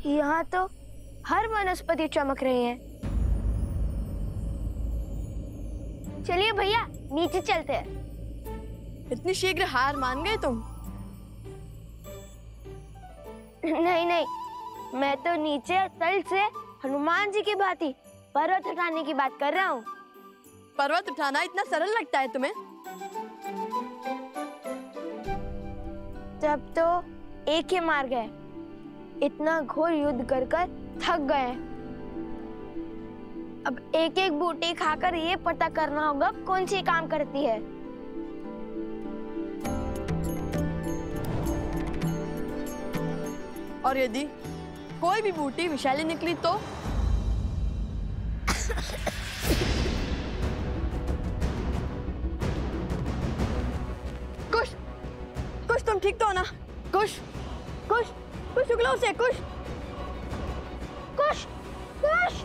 यहाँ तो हर वनस्पति चमक रही है। चलिए भैया नीचे चलते हैं। इतनी शीघ्र हार मान गए तुम? नहीं नहीं, मैं तो नीचे तल से हनुमान जी की भांति पर्वत उठाने की बात कर रहा हूँ। पर्वत उठाना इतना सरल लगता है तुम्हें? तब तो एक ही मार गए, इतना घोर युद्ध कर कर थक गए। अब एक एक बूटी खाकर ये पता करना होगा कौन सी काम करती है। और यदि कोई भी बूटी विषैली निकली तो? कुश, कुश तुम ठीक तो हो ना? कुश, कुश, कुश उगलो उसे, कुश, कुश, कुश।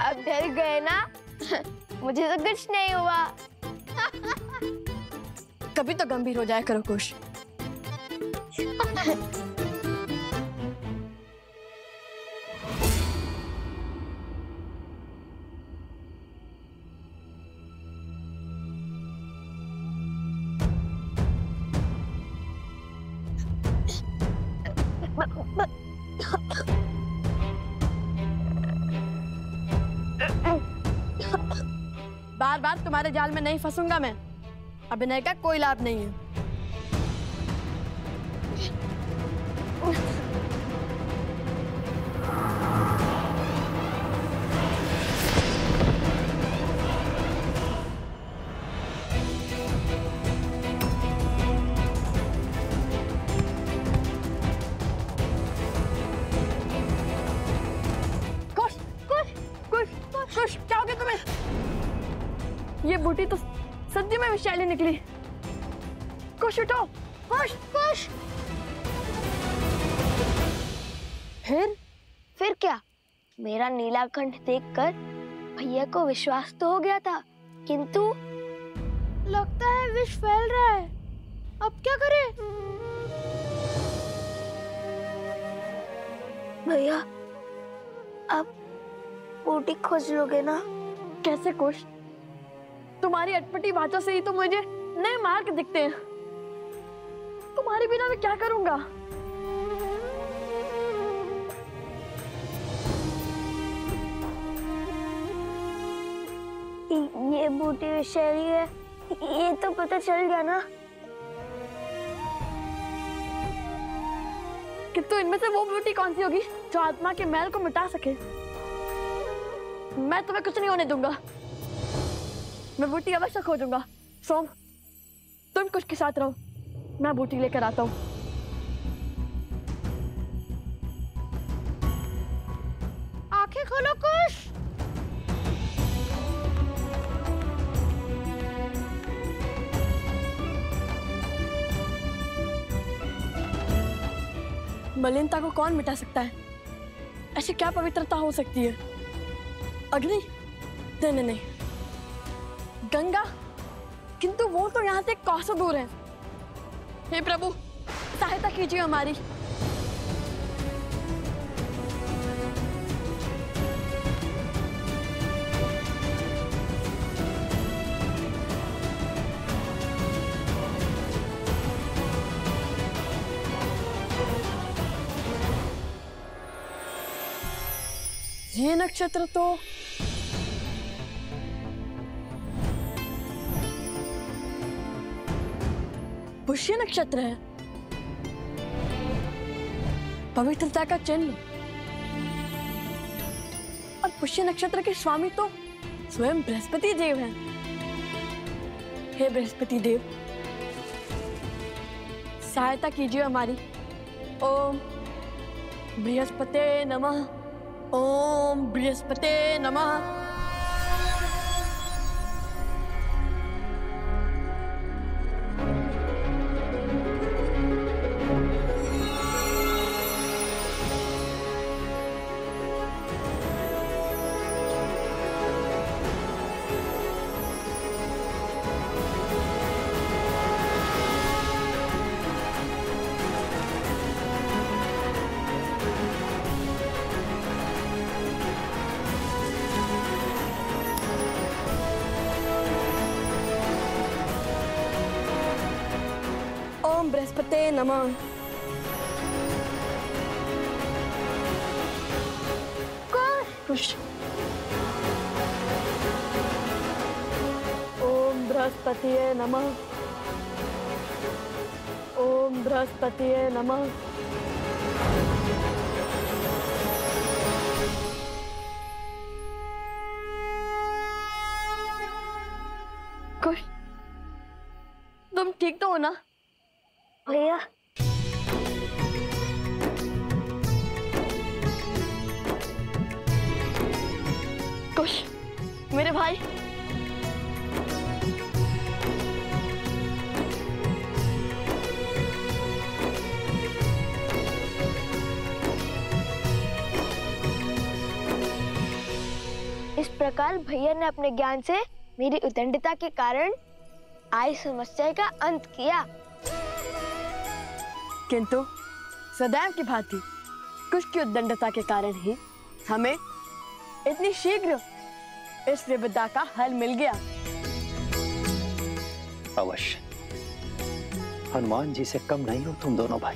अब डर गए ना? मुझे तो कुछ नहीं हुआ। कभी तो गंभीर हो जाया करो कुश। बार बार तुम्हारे जाल में नहीं फंसूंगा मैं। अभिनय का कोई लाभ नहीं है। कुश, कुश, कुश, कुश, क्या हो गया तुम्हें? ये बूटी तो सदी में विषैली निकली। कुश उठो, कुश, कुश। फिर क्या? मेरा नीलाकंठ देखकर भैया को विश्वास तो हो गया था, किंतु लगता है विष फैल रहा है। अब क्या करें? भैया अब बूटी खोज लोगे ना? कैसे कुश? तुम्हारी अटपटी बातों से ही तो मुझे नए मार्ग दिखते हैं। तुम्हारे बिना मैं क्या करूंगा? ये बूटी विषैली है, ये तो पता चल गया ना। किंतु इनमें से वो बूटी कौन सी होगी जो आत्मा के मैल को मिटा सके? मैं तुम्हें कुछ नहीं होने दूंगा। मैं बूटी अवश्य खोजूंगा। सोम, तुम कुछ के साथ रहो, मैं बूटी लेकर आता हूँ। आंखें खोलो कुश। मलिनता को कौन मिटा सकता है? ऐसी क्या पवित्रता हो सकती है? अग्नि? नहीं नहीं नहीं, गंगा? किंतु वो तो यहाँ से कोसों दूर है। हे प्रभु, सहायता कीजिए हमारी। ये नक्षत्र तो पुष्य नक्षत्र है, पवित्रता का चिन्ह। और पुष्य नक्षत्र के स्वामी तो स्वयं बृहस्पति देव हैं। हे बृहस्पति देव, सहायता कीजिए हमारी। ओम बृहस्पते नमः, ओम बृहस्पते नमः। बृहस्पते नमः। कुश। ओम बृहस्पतिये नमः। ओम बृहस्पतिये नमः। कुश, तुम ठीक तो हो ना? भैया कुश, मेरे भाई। इस प्रकार भैया ने अपने ज्ञान से मेरी उद्दंडता के कारण आई समस्या का अंत किया। किंतु सदैव की भांति कुश की उद्दंडता के कारण ही हमें इतनी शीघ्र इस विपदा का हल मिल गया। अवश्य, हनुमान जी से कम नहीं हो तुम दोनों भाई।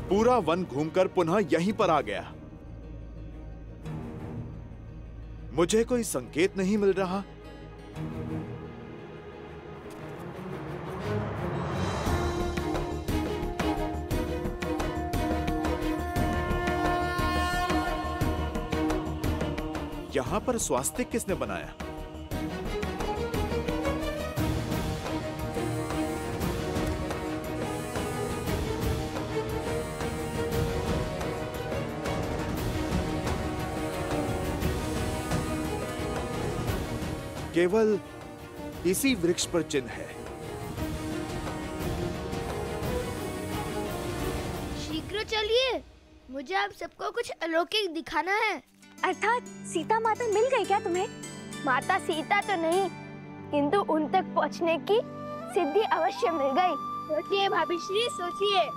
पूरा वन घूमकर पुनः यहीं पर आ गया। मुझे कोई संकेत नहीं मिल रहा। यहां पर स्वास्तिक किसने बनाया? केवल इसी वृक्ष पर चिन्ह है। शीघ्र चलिए, मुझे आप सबको कुछ अलौकिक दिखाना है। अर्थात सीता माता मिल गई क्या तुम्हें? माता सीता तो नहीं, किंतु उन तक पहुंचने की सिद्धि अवश्य मिल गई। सोचिए भाभी श्री, सोचिए।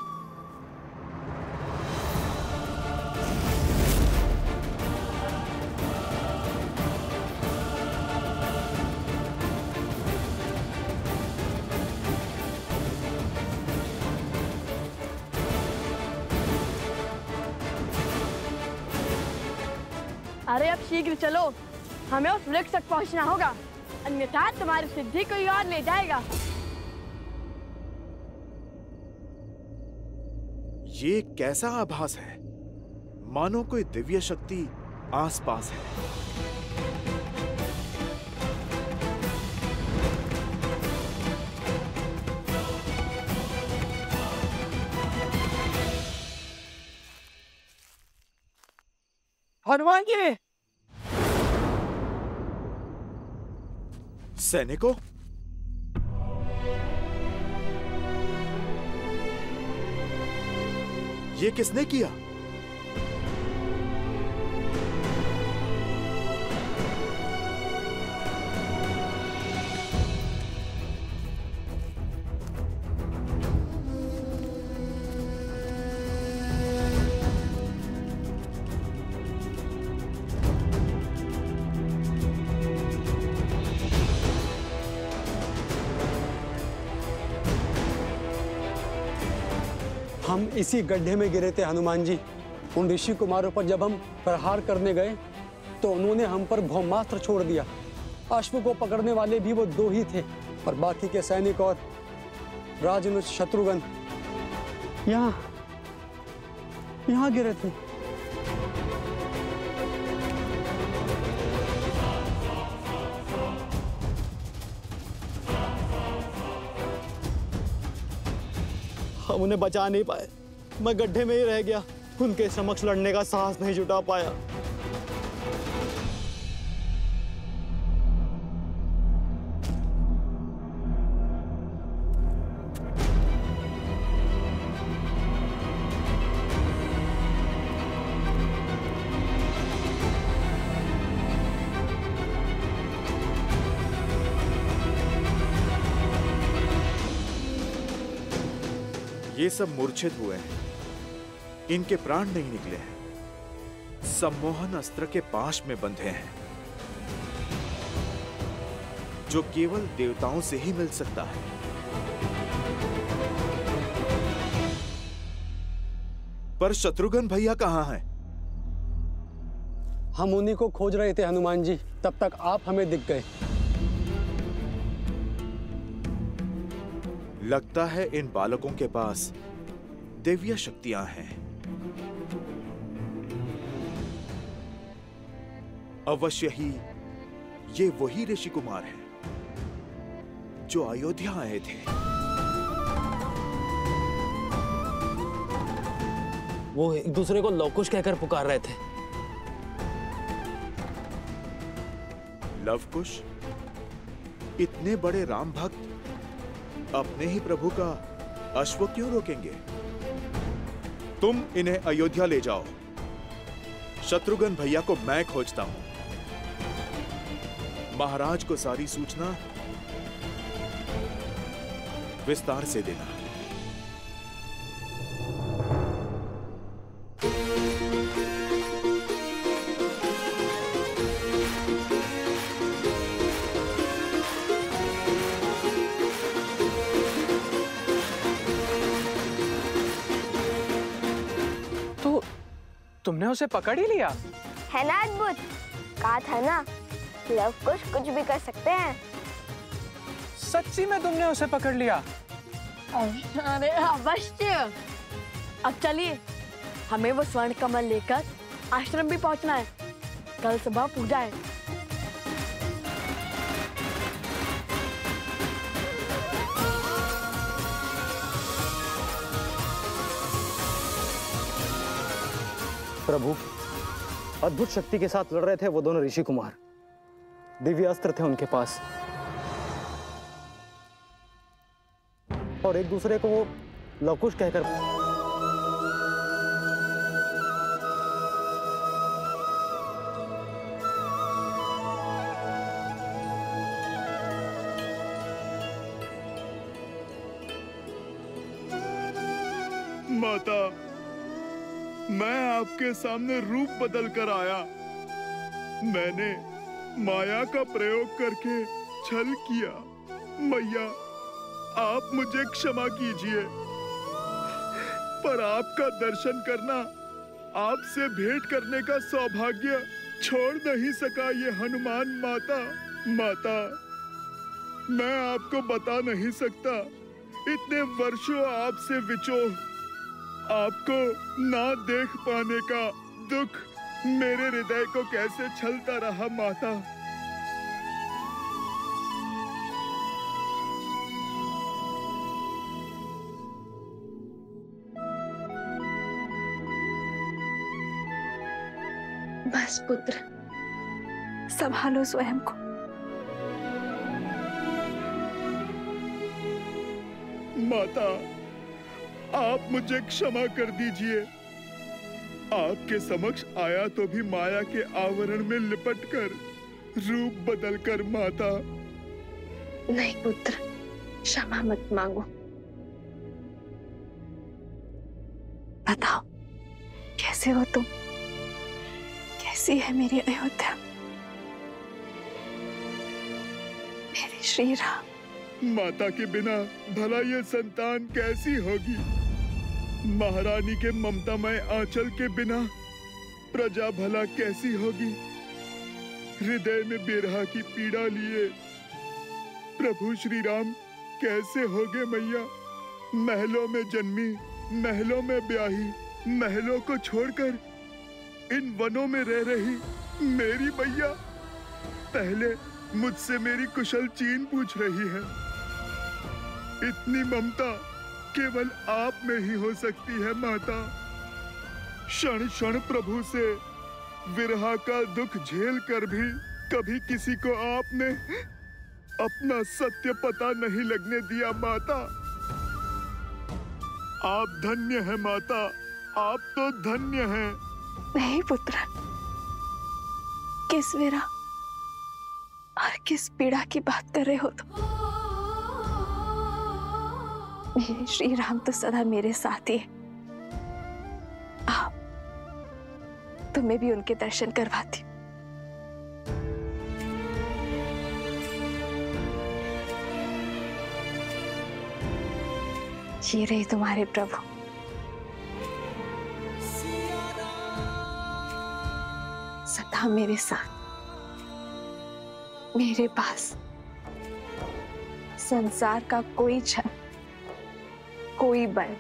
अरे अब शीघ्र चलो, हमें उस वृक्ष तक पहुंचना होगा, अन्यथा तुम्हारी सिद्धि कोई और ले जाएगा। ये कैसा आभास है? मानो कोई दिव्य शक्ति आसपास है। हनुमान जी! सैनिकों, ये किसने किया? हम इसी गड्ढे में गिरे थे हनुमान जी। उन ऋषि कुमारों पर जब हम प्रहार करने गए तो उन्होंने हम पर ब्रह्मास्त्र छोड़ दिया। अश्व को पकड़ने वाले भी वो 2 ही थे और बाकी के सैनिक और राजनुज शत्रुघ्न यहाँ गिरे थे। हम उन्हें बचा नहीं पाए, मैं गड्ढे में ही रह गया, उनके समक्ष लड़ने का साहस नहीं जुटा पाया। ये सब मूर्छित हुए हैं, इनके प्राण नहीं निकले हैं। सम्मोहन अस्त्र के पाश में बंधे हैं, जो केवल देवताओं से ही मिल सकता है। पर शत्रुघ्न भैया कहाँ हैं? हम उन्हीं को खोज रहे थे हनुमान जी, तब तक आप हमें दिख गए। लगता है इन बालकों के पास दिव्य शक्तियां हैं। अवश्य ही ये वही ऋषि कुमार हैं जो अयोध्या आए थे। वो एक दूसरे को लवकुश कहकर पुकार रहे थे। लवकुश? इतने बड़े राम भक्त अपने ही प्रभु का अश्व क्यों रोकेंगे? तुम इन्हें अयोध्या ले जाओ। शत्रुघ्न भैया को मैं खोजता हूं। महाराज को सारी सूचना विस्तार से देना। तो तुमने उसे पकड़ ही लिया? है ना अद्भुत? कहा था ना, लवकुश कुछ भी कर सकते हैं। सच्ची में तुमने उसे पकड़ लिया? अरे अवश्य। अब चलिए, हमें वो स्वर्ण कमल लेकर आश्रम भी पहुंचना है। कल सुबह पूजा है। प्रभु, अद्भुत शक्ति के साथ लड़ रहे थे वो दोनों ऋषि कुमार। दिव्य अस्त्र थे उनके पास और एक दूसरे को वो लवकुश कहकर माता, मैं आपके सामने रूप बदल कर आया। मैंने माया का प्रयोग करके छल किया। मैया, आप मुझे क्षमा कीजिए, पर आपका दर्शन करना, आपसे भेंट करने का सौभाग्य छोड़ नहीं सका ये हनुमान माता। माता, मैं आपको बता नहीं सकता, इतने वर्षों आपसे विचोह आपको ना देख पाने का दुख मेरे हृदय को कैसे छलता रहा माता। बस पुत्र, संभालो स्वयं को। माता, आप मुझे क्षमा कर दीजिए। आपके समक्ष आया तो भी माया के आवरण में लिपटकर, रूप बदलकर माता। नहीं पुत्र, क्षमा मत मांगो। बताओ, कैसे हो तुम? कैसी है मेरी अयोध्या, मेरे श्री राम? माता के बिना भला ये संतान कैसी होगी? महारानी के ममतामय आंचल के बिना प्रजा भला कैसी होगी? हृदय में बिरहा की पीड़ा लिए प्रभु श्री राम कैसे होगे मैया? महलों में जन्मी, महलों में ब्याही, महलों को छोड़कर इन वनों में रह रही मेरी मैया पहले मुझसे मेरी कुशल चीन पूछ रही है। इतनी ममता केवल आप में ही हो सकती है माता। क्षण क्षण प्रभु से विरहा का दुख झेल कर भी कभी किसी को आपने अपना सत्य पता नहीं लगने दिया माता। आप धन्य हैं माता, आप तो धन्य हैं। नहीं पुत्र, किस विरह और किस पीड़ा की बात कर रहे हो तुम? मेरे श्री राम तो सदा मेरे साथ ही है। आओ, तुम्हें भी उनके दर्शन करवाती हूँ। ये रहे तुम्हारे प्रभु। सदा मेरे साथ, मेरे पास। संसार का कोई जन, कोई बल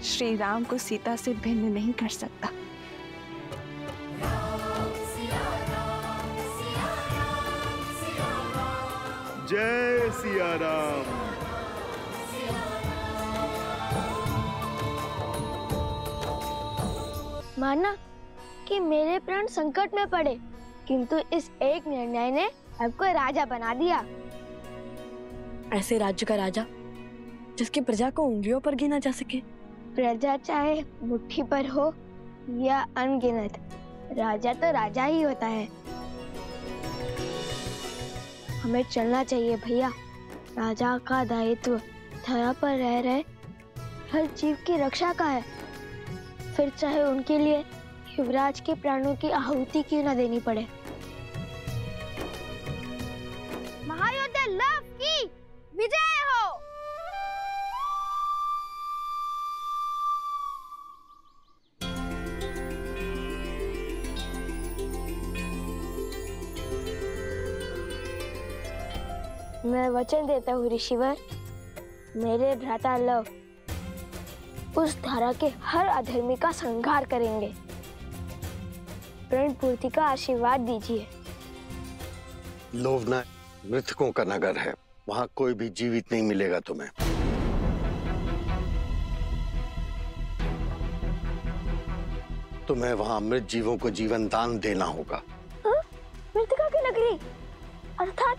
श्री राम को सीता से भिन्न नहीं कर सकता। जय सिया राम। माना कि मेरे प्राण संकट में पड़े, किंतु इस एक निर्णय ने आपको राजा बना दिया। ऐसे राज्य का राजा जिसकी प्रजा को उंगलियों पर गिना जा सके। प्रजा चाहे मुट्ठी पर हो या अनगिनत, राजा तो राजा ही होता है। हमें चलना चाहिए भैया। राजा का दायित्व धरा पर रह रहे हर जीव की रक्षा का है, फिर चाहे उनके लिए युवराज के प्राणों की आहुति क्यों न देनी पड़े। महायोद्धा लव की विजय हो। मैं वचन देता हूँ ऋषिवर, मेरे भ्राता लव उस धारा के हर अधर्मी का संहार करेंगे। प्रण पूर्ति का आशीर्वाद दीजिए। लोवना मृतकों का नगर है, वहां कोई भी जीवित नहीं मिलेगा तुम्हें। तुम्हें वहां मृत जीवों को जीवन दान देना होगा। मृतका की नगरी अर्थात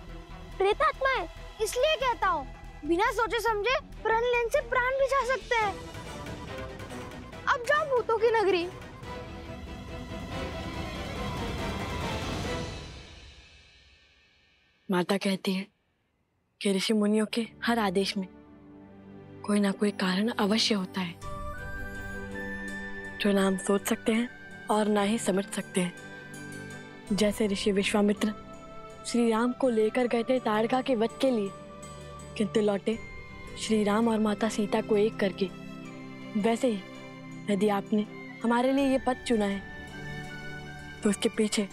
प्रेतात्माएं। इसलिए कहता हूँ, बिना सोचे समझे प्रण लेने से प्राण भी जा सकते हैं। अब जाओ भूतों की नगरी। माता कहती है कि ऋषि मुनियों के हर आदेश में कोई ना कोई कारण अवश्य होता है, जो ना हम सोच सकते हैं और ना ही समझ सकते हैं। जैसे ऋषि विश्वामित्र श्री राम को लेकर गए थे ताड़का के वध के लिए, किंतु लौटे श्री राम और माता सीता को एक करके, वैसे ही यदि आपने हमारे लिए ये पथ चुना है तो उसके पीछे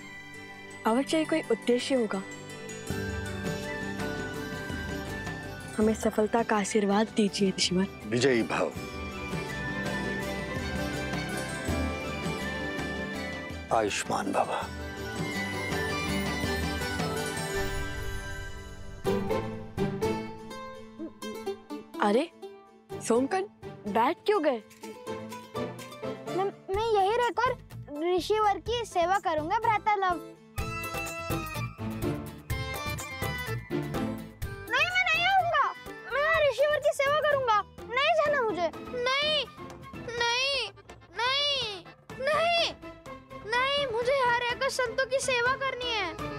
अवश्य कोई उद्देश्य होगा। हमें सफलता का आशीर्वाद दीजिए ऋषिवर। विजयी भव। आयुष्मान भव। अरे सोमकंठ, बैठ क्यों गए? मैं यही रहकर ऋषिवर की सेवा करूंगा भ्राता लव। नहीं, मैं नहीं आऊंगा। मैं ऋषिवर की सेवा करूंगा। नहीं जाना मुझे। नहीं नहीं नहीं नहीं नहीं, मुझे यहाँ रहकर संतों की सेवा करनी है।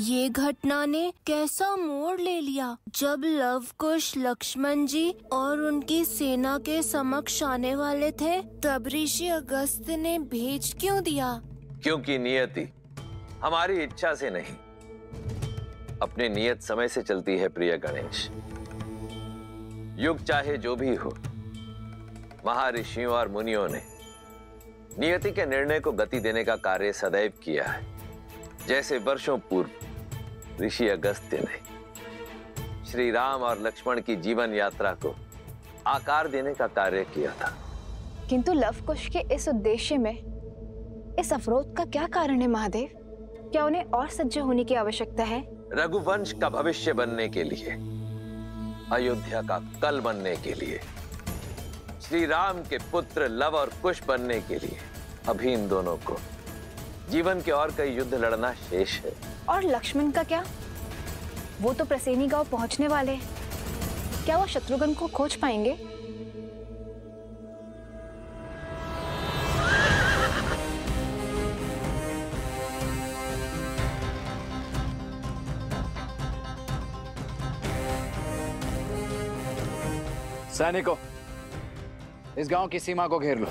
ये घटना ने कैसा मोड़ ले लिया। जब लव कुश लक्ष्मण जी और उनकी सेना के समक्ष आने वाले थे, तब ऋषि अगस्त्य ने भेज क्यों दिया? क्योंकि नियति हमारी इच्छा से नहीं, अपने नियत समय से चलती है प्रिय गणेश। युग चाहे जो भी हो, महर्षियों और मुनियों ने नियति के निर्णय को गति देने का कार्य सदैव किया है। जैसे वर्षों पूर्व ऋषि अगस्त्य ने श्री राम और लक्ष्मण की जीवन यात्रा को आकार देने का कार्य किया था। किंतु लवकुश के इस उद्देश्य में इस अवरोध का क्या कारण है महादेव? क्या उन्हें और सज्ज होने की आवश्यकता है? रघुवंश का भविष्य बनने के लिए, अयोध्या का कल बनने के लिए, श्री राम के पुत्र लव और कुश बनने के लिए अभी इन दोनों को जीवन के और कई युद्ध लड़ना शेष है। और लक्ष्मण का क्या? वो तो प्रसेनी गांव पहुंचने वाले हैं। क्या वो शत्रुघ्न को खोज पाएंगे? सैनिकों, इस गांव की सीमा को घेर लो।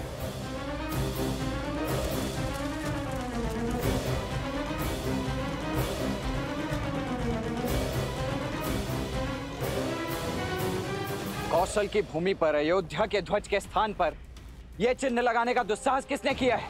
कौशल की भूमि पर अयोध्या के ध्वज के स्थान पर यह चिन्ह लगाने का दुस्साहस किसने किया है?